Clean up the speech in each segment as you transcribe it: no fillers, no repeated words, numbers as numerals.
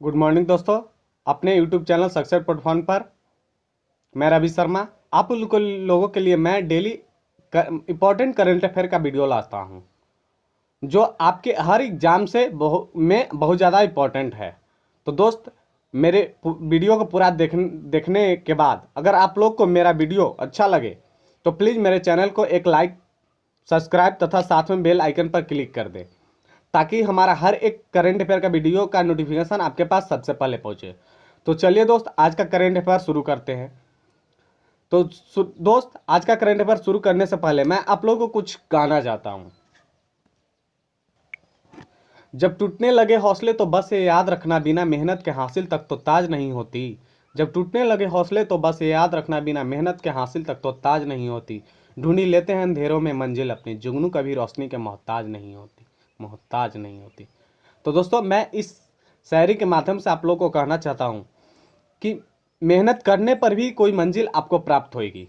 Good morning दोस्तों। अपने YouTube channel success platform पर मैं रवि शर्मा आप लोगों के लिए मैं डेली इम्पोर्टेंट करंट अफेयर का वीडियो लाता हूं जो आपके हर एग्जाम से बहुत ज़्यादा इम्पोर्टेंट है। तो दोस्त, मेरे वीडियो को पूरा देखने के बाद अगर आप लोग को मेरा वीडियो अच्छा लगे तो प्लीज़ मेरे चैनल को एक लाइक, सब्सक्राइब तथा साथ में बेल आइकन पर क्लिक कर दें ताकि हमारा हर एक करंट अफेयर का वीडियो का नोटिफिकेशन आपके पास सबसे पहले पहुंचे। तो चलिए दोस्त, आज का करंट अफेयर शुरू करते हैं। तो दोस्त, आज का करंट अफेयर शुरू करने से पहले मैं आप लोगों को कुछ गाना चाहता हूं। जब टूटने लगे हौसले तो बस ये याद रखना, बिना मेहनत के हासिल तक तो ताज नहीं होती। जब टूटने लगे हौसले तो बस ये याद रखना, बिना मेहनत के हासिल तक तो ताज नहीं होती। ढूंढी लेते हैं अंधेरों में मंजिल अपनी, जुगनू कभी रोशनी के मोहताज नहीं होती। तो दोस्तों, मैं इस शायरी के माध्यम से आप लोगों को कहना चाहता हूं कि मेहनत करने पर भी कोई मंजिल आपको प्राप्त होगी,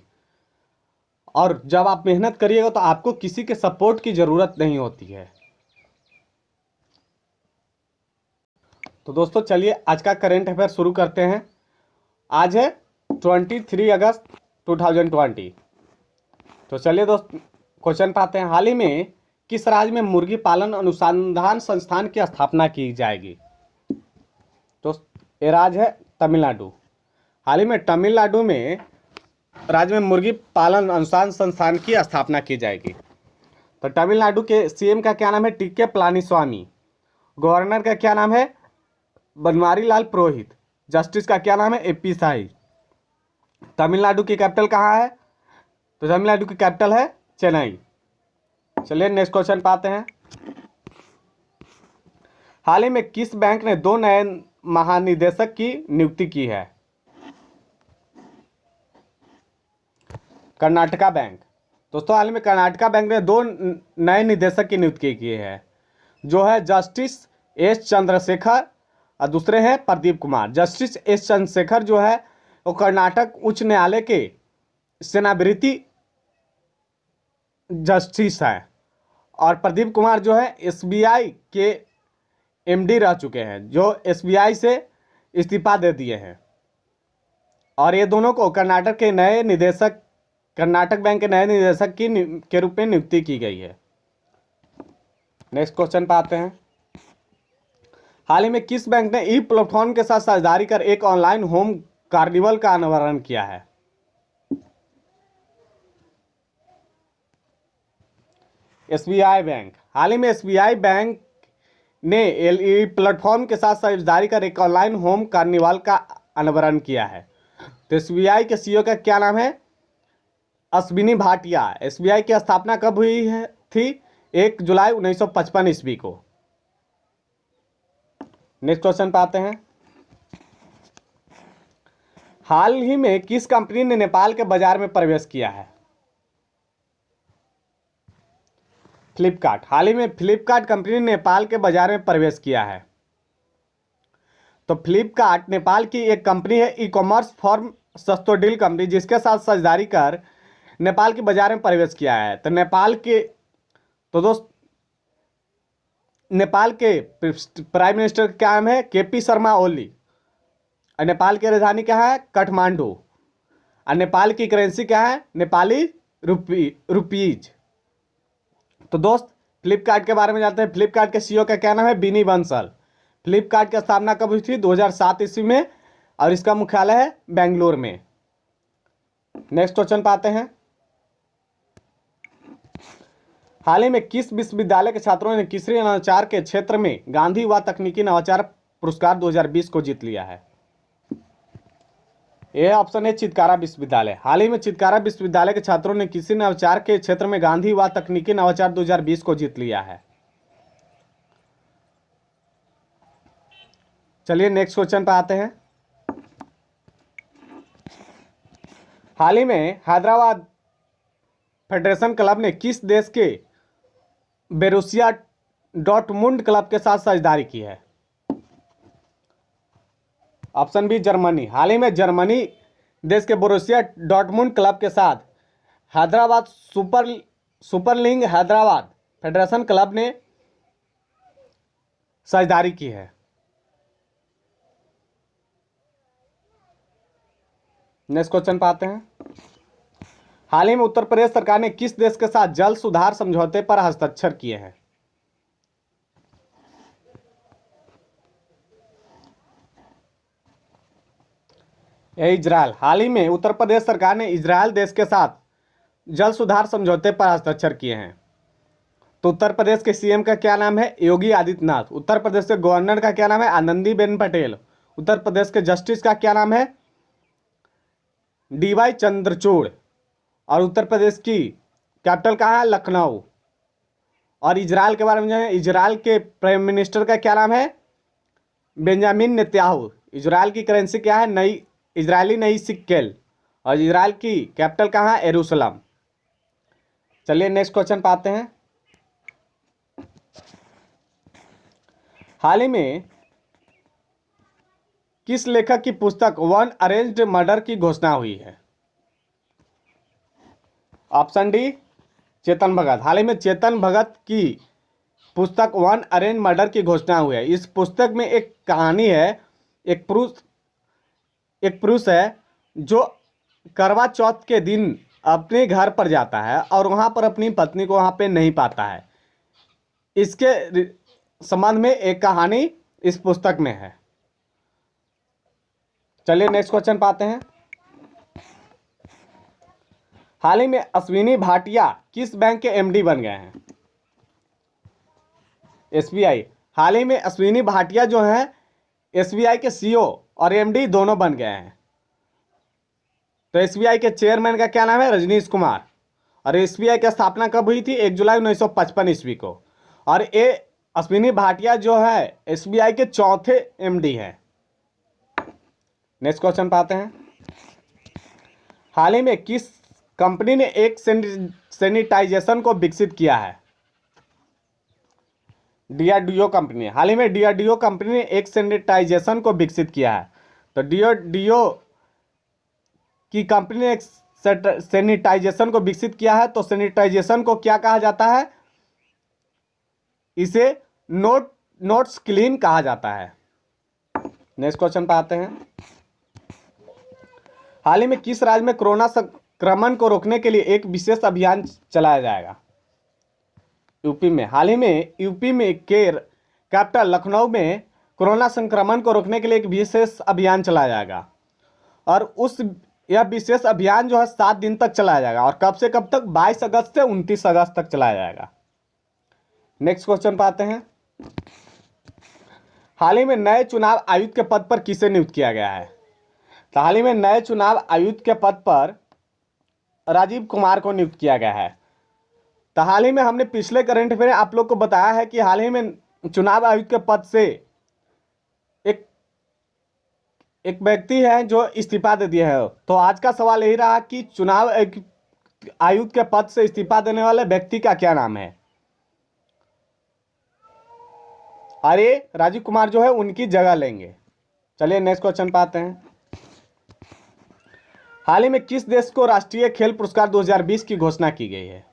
और जब आप मेहनत करिएगा तो आपको किसी के सपोर्ट की ज़रूरत नहीं होती है। तो दोस्तों, चलिए आज का करंट अफेयर शुरू करते हैं। आज है 23 अगस्त 2020। तो चलिए दोस्त, क्वेश्चन पाते हैं। हाल ही में किस राज्य में मुर्गी पालन अनुसंधान संस्थान की स्थापना की जाएगी? तो ये राज्य है तमिलनाडु। हाल ही में तमिलनाडु में राज्य में मुर्गी पालन अनुसंधान संस्थान की स्थापना की जाएगी। तो तमिलनाडु के सीएम का क्या नाम है? टी के पलानीस्वामी। गवर्नर का क्या नाम है? बनवारी लाल पुरोहित। जस्टिस का क्या नाम है? एपी शाही। तमिलनाडु की कैपिटल कहाँ है? तो तमिलनाडु की कैपिटल है चेन्नई। चलिए नेक्स्ट क्वेश्चन पाते हैं। हाल ही में किस बैंक ने 2 नए महानिदेशक की नियुक्ति की है? कर्नाटका बैंक। दोस्तों, हाल ही में कर्नाटका बैंक ने 2 नए निदेशक की नियुक्ति की है, जो है जस्टिस एस चंद्रशेखर और दूसरे हैं प्रदीप कुमार। जस्टिस एस चंद्रशेखर जो है वो कर्नाटक उच्च न्यायालय के सेवानिवृत्ति जस्टिस है, और प्रदीप कुमार जो है एसबीआई के एमडी रह चुके हैं, जो एसबीआई से इस्तीफा दे दिए हैं। और ये दोनों को कर्नाटक बैंक के नए निदेशक के रूप में नियुक्ति की गई है। नेक्स्ट क्वेश्चन पे आते हैं। हाल ही में किस बैंक ने ई प्लेटफॉर्म के साथ साझेदारी कर एक ऑनलाइन होम कार्निवल का अनावरण किया है? SBI bank. हाल ही में एसबीआई बैंक ने ई प्लेटफॉर्म के साथ साझेदारी कर एक ऑनलाइन होम कार्निवल का अनावरण किया है। तो एसबीआई के सीईओ का क्या नाम है? अश्विनी भाटिया। एसबीआई की स्थापना कब हुई थी? 1 जुलाई 1955 ईस्वी को। नेक्स्ट क्वेश्चन पे आते हैं। हाल ही में किस कंपनी ने नेपाल के बाजार में प्रवेश किया है? फ्लिपकार्ट। हाल ही में फ्लिपकार्ट कंपनी ने नेपाल के बाजार में प्रवेश किया है। तो फ्लिपकार्ट नेपाल की एक कंपनी है, ई कॉमर्स फॉर्म सस्तो डील कंपनी, जिसके साथ साझेदारी कर नेपाल के बाजार में प्रवेश किया है। तो नेपाल के प्राइम मिनिस्टर का क्या नाम है? केपी शर्मा ओली। और नेपाल की राजधानी क्या है? काठमांडू। और नेपाल की करेंसी क्या है? नेपाली रुपीज। तो दोस्त, फ्लिपकार्ट के बारे में जानते हैं। फ्लिपकार्ट के सीईओ का क्या नाम है? बिनी बंसल। फ्लिपकार्ट की स्थापना कब हुई थी? 2007 ईस्वी में, और इसका मुख्यालय है बेंगलोर में। नेक्स्ट क्वेश्चन पे आते हैं। हाल ही में किस विश्वविद्यालय के छात्रों ने कृषि नवाचार के क्षेत्र में गांधी व तकनीकी नवाचार पुरस्कार 2020 को जीत लिया है? यह ऑप्शन है चितकारा विश्वविद्यालय। हाल ही में चितकारा विश्वविद्यालय के छात्रों ने कृषि नवाचार के क्षेत्र में गांधी व तकनीकी नवाचार 2020 को जीत लिया है। चलिए नेक्स्ट क्वेश्चन पे आते हैं। हाल ही में हैदराबाद फेडरेशन क्लब ने किस देश के बोरुसिया डॉर्टमुंड क्लब के साथ साझेदारी की है? Option B Germany. हाल ही में जर्मनी देश के बोरुसिया डॉर्टमुंड क्लब के साथ Hyderabad super league Hyderabad federation club ने साझेदारी की है। नेक्स्ट क्वेश्चन पे आते हैं। हाल ही में उत्तर प्रदेश सरकार ने किस देश के साथ जल सुधार समझौते पर हस्ताक्षर किए हैं? यह इजराइल। हाल ही में उत्तर प्रदेश सरकार ने इजराइल देश के साथ जल सुधार समझौते पर हस्ताक्षर किए हैं। तो उत्तर प्रदेश के सीएम का क्या नाम है? योगी आदित्यनाथ। उत्तर प्रदेश के गवर्नर का क्या नाम है? आनंदीबेन पटेल। उत्तर प्रदेश के जस्टिस का क्या नाम है? डीवाई चंद्रचूड़। और उत्तर प्रदेश की कैपिटल कहाँ है? लखनऊ। और इजराइल के बारे में जाने, इजराइल के प्राइम मिनिस्टर का क्या नाम है? Benjamin Netanyahu. इजराइल की करेंसी क्या है? नई इजरायली नई सिक्केल। और इजराइल की कैपिटल कहाँ है? यरूशलेम। चलिए नेक्स्ट क्वेश्चन पे आते हैं। हाल ही में किस लेखक की पुस्तक वन अरेंज्ड मर्डर की घोषणा हुई है? Option D Chetan Bhagat. हाल ही में चेतन भगत की पुस्तक वन अरेंज मर्डर की घोषणा हुई है। इस पुस्तक में एक कहानी है, एक पुरुष है जो करवा चौथ के दिन अपने घर पर जाता है और वहाँ पर अपनी पत्नी को वहाँ पे नहीं पाता है। इसके संबंध में एक कहानी इस पुस्तक में है। चलिए नेक्स्ट क्वेश्चन पाते हैं। हाल ही में अश्विनी भाटिया किस बैंक के एमडी बन गए हैं? एसबीआई। हाल ही में अश्विनी भाटिया जो हैं एसबीआई के सीईओ और एमडी दोनों बन गए हैं। तो एसबीआई के चेयरमैन का क्या नाम है? रजनीश कुमार। और एसबीआई की स्थापना कब हुई थी? 1 जुलाई 1955 ईस्वी को। और ये अश्विनी भाटिया जो है एसबीआई के चौथे एमडी हैं। नेक्स्ट क्वेश्चन पाते हैं। हाल ही में किस कंपनी ने एक सैनिटाइजेशन को विकसित किया है? DRDO company. हाल ही में डीआरडीओ कंपनी ने एक सैनिटाइजेशन को विकसित किया है। तो डीआरडीओ की कंपनी ने एक सैनिटाइजेशन को विकसित किया है। तो सैनिटाइजेशन को क्या कहा जाता है? इसे नोट्स क्लीन कहा जाता है। नेक्स्ट क्वेश्चन पे आते हैं। हाल ही में किस राज्य में कोरोना संक्रमण को रोकने के लिए एक विशेष अभियान चलाया जाएगा? यूपी में। हाल ही में यूपी में कैपिटल लखनऊ में कोरोना संक्रमण को रोकने के लिए एक विशेष अभियान चलाया जाएगा। और यह विशेष अभियान जो है 7 दिन तक चलाया जाएगा। और कब से कब तक? 22 अगस्त से 29 अगस्त तक चलाया जाएगा। नेक्स्ट क्वेश्चन पे आते हैं। हाल ही में नए चुनाव आयुक्त के पद पर किसे नियुक्त किया गया है? तो हाल ही में नए चुनाव आयुक्त के पद पर राजीव कुमार को नियुक्त किया गया है। तो हाल ही में हमने पिछले करंट अफेयर आप लोग को बताया है कि हाल ही में चुनाव आयुक्त के पद से एक व्यक्ति है जो इस्तीफा दे दिए है। तो आज का सवाल यही रहा कि चुनाव आयुक्त के पद से इस्तीफा देने वाले व्यक्ति का क्या नाम है? अरे राजीव कुमार जो है उनकी जगह लेंगे। चलिए नेक्स्ट क्वेश्चन पे आते हैं। हाल ही में किस देश को राष्ट्रीय खेल पुरस्कार 2020 की घोषणा की गई है?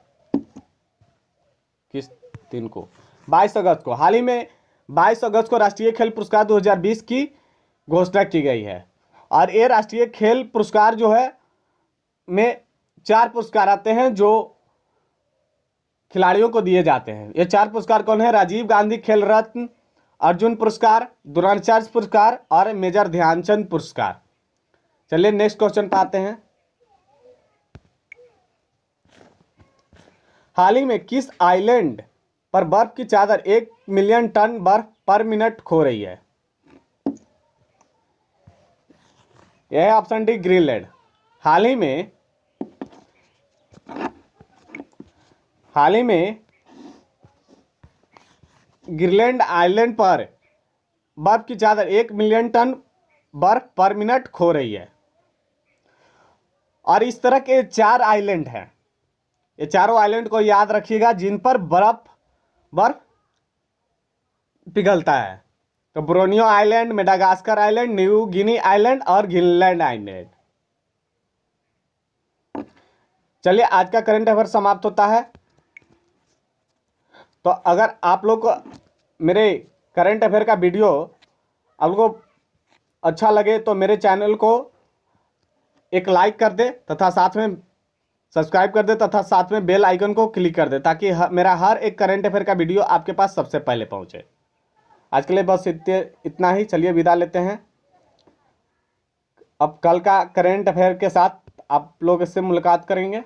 किस दिन को? 22 अगस्त को। हाल ही में 22 अगस्त को राष्ट्रीय खेल पुरस्कार 2020 की घोषणा की गई है। और ये राष्ट्रीय खेल पुरस्कार जो है में 4 पुरस्कार आते हैं जो खिलाड़ियों को दिए जाते हैं। ये 4 पुरस्कार कौन है? राजीव गांधी खेल रत्न, अर्जुन पुरस्कार, द्रोणाचार्य पुरस्कार और मेजर ध्यानचंद पुरस्कार। चलिए नेक्स्ट क्वेश्चन पे आते हैं। हाल ही में किस आइलैंड पर बर्फ की चादर 1 मिलियन टन बर्फ पर मिनट खो रही है? यह है ऑप्शन डी ग्रीनलैंड। हाल ही में ग्रीनलैंड आइलैंड पर बर्फ की चादर 1 मिलियन टन बर्फ पर मिनट खो रही है। और इस तरह के 4 आइलैंड हैं। ये चारों आइलैंड को याद रखिएगा जिन पर बर्फ पिघलता है। तो Borneo island, Madagascar island, New Guinea island और ग्रीनलैंड आइलैंड। चलिए आज का करंट अफेयर समाप्त होता है। तो अगर आप लोग को मेरे करंट अफेयर का वीडियो आपको अच्छा लगे तो मेरे चैनल को एक लाइक कर दे तथा साथ में सब्सक्राइब कर दे तथा साथ में बेल आइकन को क्लिक कर दे, ताकि मेरा हर एक करंट अफेयर का वीडियो आपके पास सबसे पहले पहुंचे। आज के लिए बस इतना ही। चलिए विदा लेते हैं। अब कल का करंट अफेयर के साथ आप लोग इससे मुलाकात करेंगे।